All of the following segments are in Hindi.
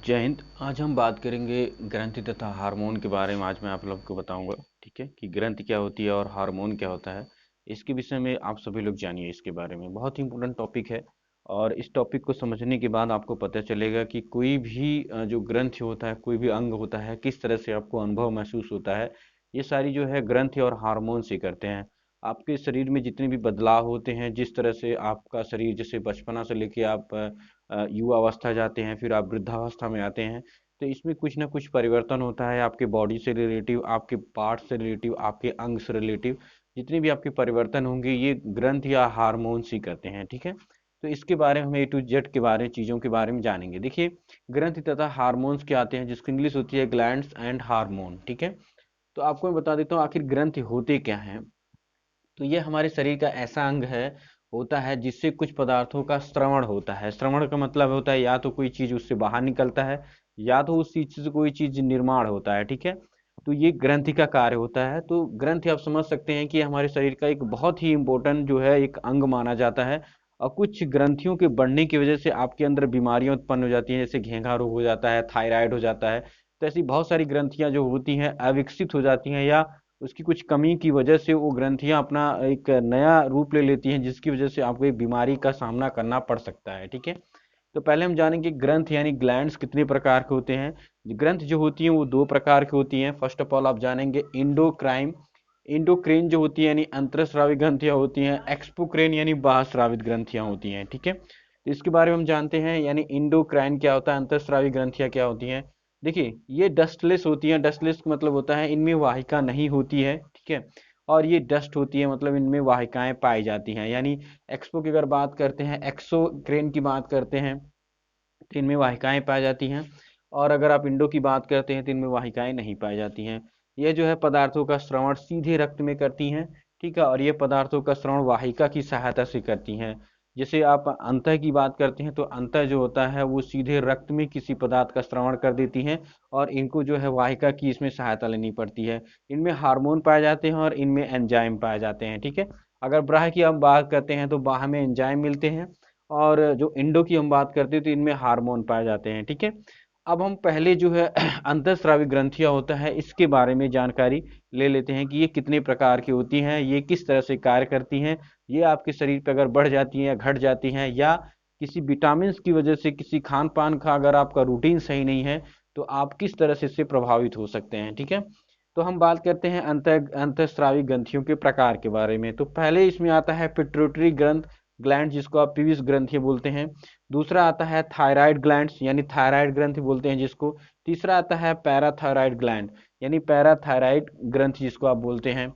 जय हिंद। आज हम बात करेंगे ग्रंथि तथा हार्मोन के बारे में। आज मैं आप लोग को बताऊंगा, ठीक है, कि ग्रंथि क्या होती है और हार्मोन क्या होता है। इसके विषय में आप सभी लोग जानिए। इसके बारे में बहुत ही इंपॉर्टेंट टॉपिक है और इस टॉपिक को समझने के बाद आपको पता चलेगा कि कोई भी जो ग्रंथि होता है, कोई भी अंग होता है, किस तरह से आपको अनुभव महसूस होता है। ये सारी जो है ग्रंथि और हार्मोन से करते हैं। आपके शरीर में जितने भी बदलाव होते हैं, जिस तरह से आपका शरीर, जैसे बचपना से लेके आप युवा अवस्था जाते हैं, फिर आप वृद्धावस्था में आते हैं, तो इसमें कुछ ना कुछ परिवर्तन होता है आपके बॉडी से रिलेटिव, आपके पार्ट से रिलेटिव, आपके अंग से रिलेटिव। जितने भी आपके परिवर्तन होंगे ये ग्रंथ या हार्मोन्स ही करते हैं, ठीक है। तो इसके बारे में हम A to Z के बारे में, चीज़ों के बारे में जानेंगे। देखिए, ग्रंथ तथा हार्मोन्स क्या आते हैं, जिसकी इंग्लिश होती है ग्लैंड्स एंड हार्मोन, ठीक है। तो आपको मैं बता देता हूँ आखिर ग्रंथ होते क्या हैं। तो ये हमारे शरीर का ऐसा अंग है, होता है, जिससे कुछ पदार्थों का श्रवण होता है। श्रवण का मतलब होता है या तो कोई चीज उससे बाहर निकलता है, या तो उस चीज से कोई चीज निर्माण होता है, ठीक है। तो ये ग्रंथि का कार्य होता है। तो ग्रंथि आप समझ सकते हैं कि हमारे शरीर का एक बहुत ही इंपॉर्टेंट जो है एक अंग माना जाता है। और कुछ ग्रंथियों के बढ़ने की वजह से आपके अंदर बीमारियां उत्पन्न हो जाती हैं, जैसे घेंघा रोग हो जाता है, थायराइड हो जाता है। तो ऐसी बहुत सारी ग्रंथियां जो होती हैं अविकसित हो जाती हैं, या उसकी कुछ कमी की वजह से वो ग्रंथियां अपना एक नया रूप ले लेती हैं, जिसकी वजह से आपको एक बीमारी का सामना करना पड़ सकता है, ठीक है। तो पहले हम जानेंगे ग्रंथ यानी ग्लैंड्स कितने प्रकार के होते हैं। ग्रंथ जो होती हैं वो दो प्रकार की होती हैं। फर्स्ट ऑफ ऑल आप जानेंगे इंडोक्राइन, इंडोक्रेन जो होती है यानी अंतरस्रावी ग्रंथियां होती हैं। एक्सपोक्रेन यानी बाह्यस्रावित ग्रंथियां होती हैं, ठीक है। तो इसके बारे में हम जानते हैं, यानी इंडोक्राइन क्या होता है, अंतरस्रावी ग्रंथियां क्या होती हैं। देखिए, ये डस्टलेस होती हैं। डस्टलेस का मतलब होता है इनमें वाहिका नहीं होती है, ठीक है। और ये डस्ट होती है, मतलब इनमें वाहिकाएं पाई जाती हैं। यानी एक्सपो की अगर बात करते हैं, एक्सोक्रेन की बात करते हैं, तो इनमें वाहिकाएं पाई जाती हैं। और अगर आप इंडो की बात करते हैं तो इनमें वाहिकाएं नहीं पाई जाती हैं। ये जो है पदार्थों का श्रवण सीधे रक्त में करती हैं, ठीक है। और ये पदार्थों का श्रवण वाहिका की सहायता से करती हैं। जैसे आप अंतः की बात करते हैं, तो अंतः जो होता है वो सीधे रक्त में किसी पदार्थ का श्रवण कर देती हैं, और इनको जो है वाहिका की इसमें सहायता लेनी पड़ती है। इनमें हार्मोन पाए जाते हैं और इनमें एंजाइम पाए जाते हैं, ठीक है। अगर ब्राह्य की हम बात करते हैं तो बाह्य में एंजाइम मिलते हैं, और जो इंडो की हम बात करते हैं तो इनमें हार्मोन पाए जाते हैं, ठीक है। अब हम पहले जो है अंतःस्रावी ग्रंथियां होता है इसके बारे में जानकारी ले लेते हैं कि ये कितने प्रकार की होती हैं, ये किस तरह से कार्य करती हैं। ये आपके शरीर पर अगर बढ़ जाती हैं या घट जाती हैं, या किसी विटामिन की वजह से, किसी खान पान का अगर आपका रूटीन सही नहीं है, तो आप किस तरह से इससे प्रभावित हो सकते हैं, ठीक है। तो हम बात करते हैं अंतःस्रावी ग्रंथियों के प्रकार के बारे में। तो पहले इसमें आता है पिट्यूटरी ग्लैंड, जिसको आप पीयूष ग्रंथि बोलते हैं। दूसरा आता है थायराइड ग्लैंड्स, यानी थायराइड ग्रंथि बोलते हैं जिसको। तीसरा आता है पैराथायराइड ग्लैंड, यानी पैराथायराइड ग्रंथि जिसको आप बोलते हैं।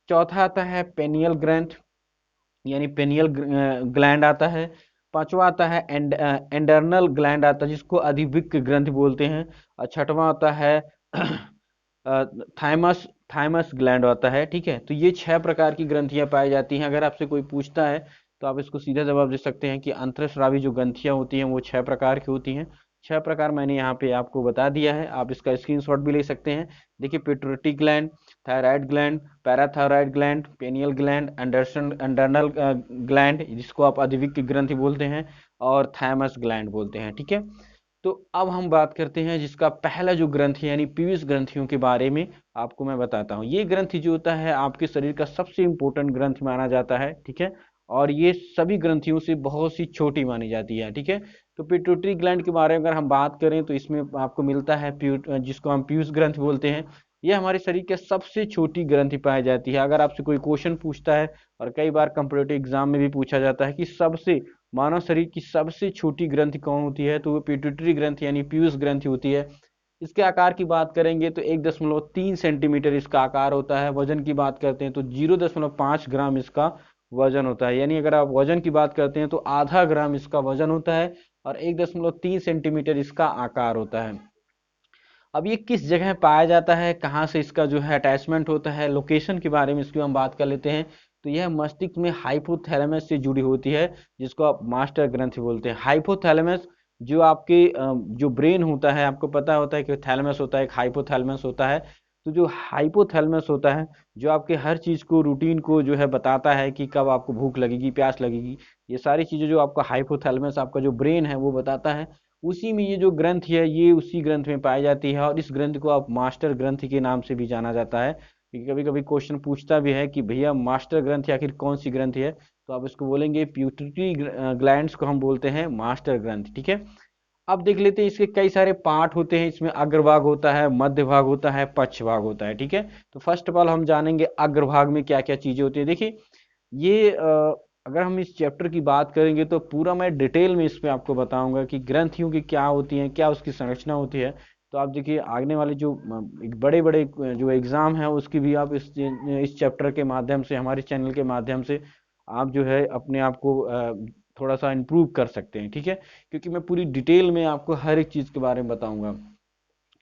चौथा आता है पेनियल ग्रंथ, यानी पेनियल ग्लैंड आता है। पांचवा आता है एंडर्नल ग्लैंड आता है, जिसको अधिविक्क ग्रंथि बोलते हैं। और छठवां आता है थाइमस थाइमस ग्लैंड होता है, ठीक है। तो ये 6 प्रकार की ग्रंथियां पाई जाती हैं। अगर आपसे कोई पूछता है तो आप इसको सीधा जवाब दे सकते हैं कि अंतरस्रावी जो ग्रंथियां होती हैं वो 6 प्रकार की होती हैं। 6 प्रकार मैंने यहाँ पे आपको बता दिया है, आप इसका स्क्रीनशॉट भी ले सकते हैं। देखिए, pituitary gland, thyroid gland, parathyroid gland, pineal gland, adrenal gland जिसको आप अधिविक्क ग्रंथि बोलते हैं, और थाइमस ग्लैंड बोलते हैं, ठीक है। तो अब हम बात करते हैं जिसका पहला जो ग्रंथ है, यानी पीयूष ग्रंथियों के बारे में आपको मैं बताता हूँ। ये ग्रंथि जो होता है आपके शरीर का सबसे इंपॉर्टेंट ग्रंथ माना जाता है, ठीक है। और ये सभी ग्रंथियों से बहुत सी छोटी मानी जाती है, ठीक है। तो पिट्यूटरी ग्लैंड के बारे में अगर हम बात करें तो इसमें आपको मिलता है जिसको हम पीयूष ग्रंथ बोलते हैं। ये हमारे शरीर के सबसे छोटी ग्रंथि पाई जाती है। अगर आपसे कोई क्वेश्चन पूछता है, और कई बार कंपटीटिव एग्जाम में भी पूछा जाता है कि सबसे मानव शरीर की सबसे छोटी ग्रंथि कौन होती है, तो वो पिट्यूटरी ग्रंथि यानी पीयूष ग्रंथि होती है। इसके आकार की बात करेंगे तो 1.3 सेंटीमीटर इसका आकार होता है। वजन की बात करते हैं तो 0.5 ग्राम इसका वजन होता है। यानी अगर आप वजन की बात करते हैं तो आधा ग्राम इसका वजन होता है, और 1.3 सेंटीमीटर इसका आकार होता है। अब ये किस जगह पाया जाता है, कहाँ से इसका जो है अटैचमेंट होता है, लोकेशन के बारे में इसकी हम बात कर लेते हैं। तो यह मस्तिष्क में हाइपोथैलेमस से जुड़ी होती है, जिसको आप मास्टर ग्रंथि बोलते हैं। हाइपोथैलेमस जो आपके जो ब्रेन होता है, आपको पता होता है कि थैलेमस होता है, एक हाइपोथैलेमस होता है। तो जो हाइपोथैलेमस होता है, जो आपके हर चीज को, रूटीन को जो है बताता है कि कब आपको भूख लगेगी, प्यास लगेगी, ये सारी चीजें जो आपका हाइपोथैलेमस, आपका जो ब्रेन है वो बताता है। उसी में ये जो ग्रंथि है ये उसी ग्रंथ में पाई जाती है, और इस ग्रंथ को आप मास्टर ग्रंथि के नाम से भी जाना जाता है। क्योंकि कभी कभी क्वेश्चन पूछता भी है कि भैया मास्टर ग्रंथि आखिर कौन सी ग्रंथि है, तो आप इसको बोलेंगे प्यूटरी ग्लैंड्स को हम बोलते हैं मास्टर ग्रंथि, ठीक है। अब देख लेते हैं, इसके कई सारे पार्ट होते हैं, इसमें अग्रभाग होता है, मध्य भाग होता है, पक्ष भाग होता है, ठीक है। तो फर्स्ट ऑफ ऑल हम जानेंगे अग्रभाग में क्या क्या चीजें होती है। देखिए ये अगर हम इस चैप्टर की बात करेंगे तो पूरा मैं डिटेल में इसमें आपको बताऊंगा कि ग्रंथियों की क्या होती हैं, क्या उसकी संरचना होती है। तो आप देखिए आने वाले जो बड़े बड़े जो एग्जाम है उसकी भी आप इस चैप्टर के माध्यम से, हमारे चैनल के माध्यम से आप जो है अपने आप को थोड़ा सा इम्प्रूव कर सकते हैं, ठीक है। क्योंकि मैं पूरी डिटेल में आपको हर एक चीज़ के बारे में बताऊंगा,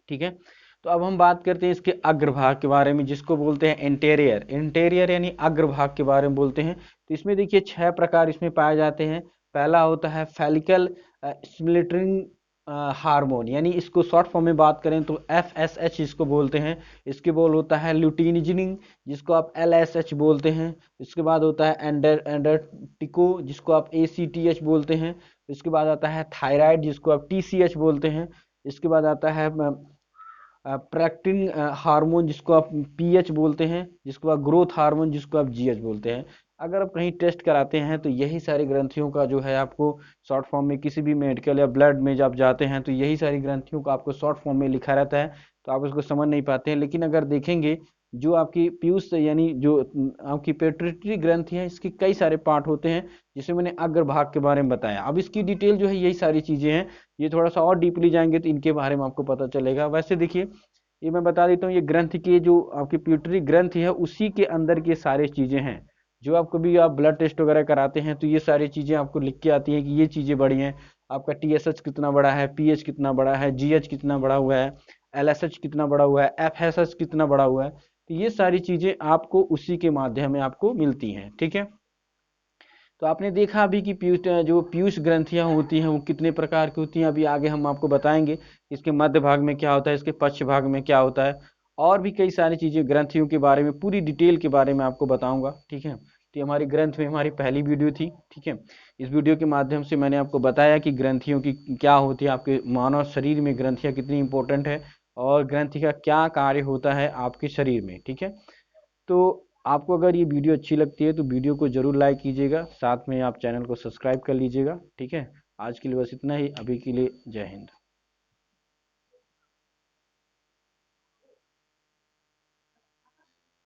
ठीक है। तो अब हम बात करते हैं इसके अग्रभाग के बारे में, जिसको बोलते हैं इंटीरियर। इंटीरियर यानी अग्रभाग के बारे में बोलते हैं। तो इसमें देखिए 6 प्रकार इसमें पाए जाते हैं। पहला होता है फेलिकल स्प्लिटरिंग हार्मोन, यानी इसको शॉर्ट फॉर्म में बात करें तो FSH इसको बोलते हैं। इसके बोल होता है ल्यूटिनिजिनिंग, जिसको आप LSH बोलते हैं। इसके बाद होता है एंडरटिको, जिसको आप ACTH बोलते हैं। इसके बाद आता है थायराइड, जिसको आप TCH बोलते हैं। इसके बाद आता है प्रैक्टिन हार्मोन, जिसको आप पीएच बोलते हैं। जिसको आप ग्रोथ हार्मोन, जिसको आप जीएच बोलते हैं। अगर आप कहीं टेस्ट कराते हैं तो यही सारी ग्रंथियों का जो है आपको शॉर्ट फॉर्म में, किसी भी मेडिकल या ब्लड में जब जाते हैं तो यही सारी ग्रंथियों का आपको शॉर्ट फॉर्म में लिखा रहता है, तो आप उसको समझ नहीं पाते हैं। लेकिन अगर देखेंगे जो आपकी पीयूष यानी जो आपकी पेट्यूटरी ग्रंथि है, इसके कई सारे पार्ट होते हैं, जिसे मैंने अग्रभाग के बारे में बताया। अब इसकी डिटेल जो है यही सारी चीजें हैं। ये थोड़ा सा और डीपली जाएंगे तो इनके बारे में आपको पता चलेगा। वैसे देखिए ये मैं बता देता हूँ, ये ग्रंथ के जो आपकी प्यूटरी ग्रंथ है उसी के अंदर के सारे चीजें हैं। जो आप कभी आप ब्लड टेस्ट वगैरह कराते हैं तो ये सारी चीजें आपको लिख के आती हैं कि ये चीजें बड़ी हैं। आपका TSH कितना बड़ा है, PH कितना बड़ा है, GH कितना बड़ा हुआ है, LSH कितना बड़ा हुआ है, FSH कितना बड़ा हुआ है। तो ये सारी चीजें आपको उसी के माध्यम में आपको मिलती हैं, ठीक है। तो आपने देखा अभी कि जो पीयूष ग्रंथियां होती हैं वो कितने प्रकार की होती हैं। अभी आगे हम आपको बताएंगे इसके मध्य भाग में क्या होता है, इसके पक्ष भाग में क्या होता है, और भी कई सारी चीजें ग्रंथियों के बारे में पूरी डिटेल के बारे में आपको बताऊंगा, ठीक है। तो हमारी ग्रंथ में हमारी पहली वीडियो थी, ठीक है। इस वीडियो के माध्यम से मैंने आपको बताया कि ग्रंथियों की क्या होती है, आपके मानव शरीर में ग्रंथियां कितनी इंपॉर्टेंट है, और ग्रंथि का क्या कार्य होता है आपके शरीर में, ठीक है। तो आपको अगर ये वीडियो अच्छी लगती है तो वीडियो को जरूर लाइक कीजिएगा, साथ में आप चैनल को सब्सक्राइब कर लीजिएगा, ठीक है। आज के लिए बस इतना ही, अभी के लिए जय हिंद।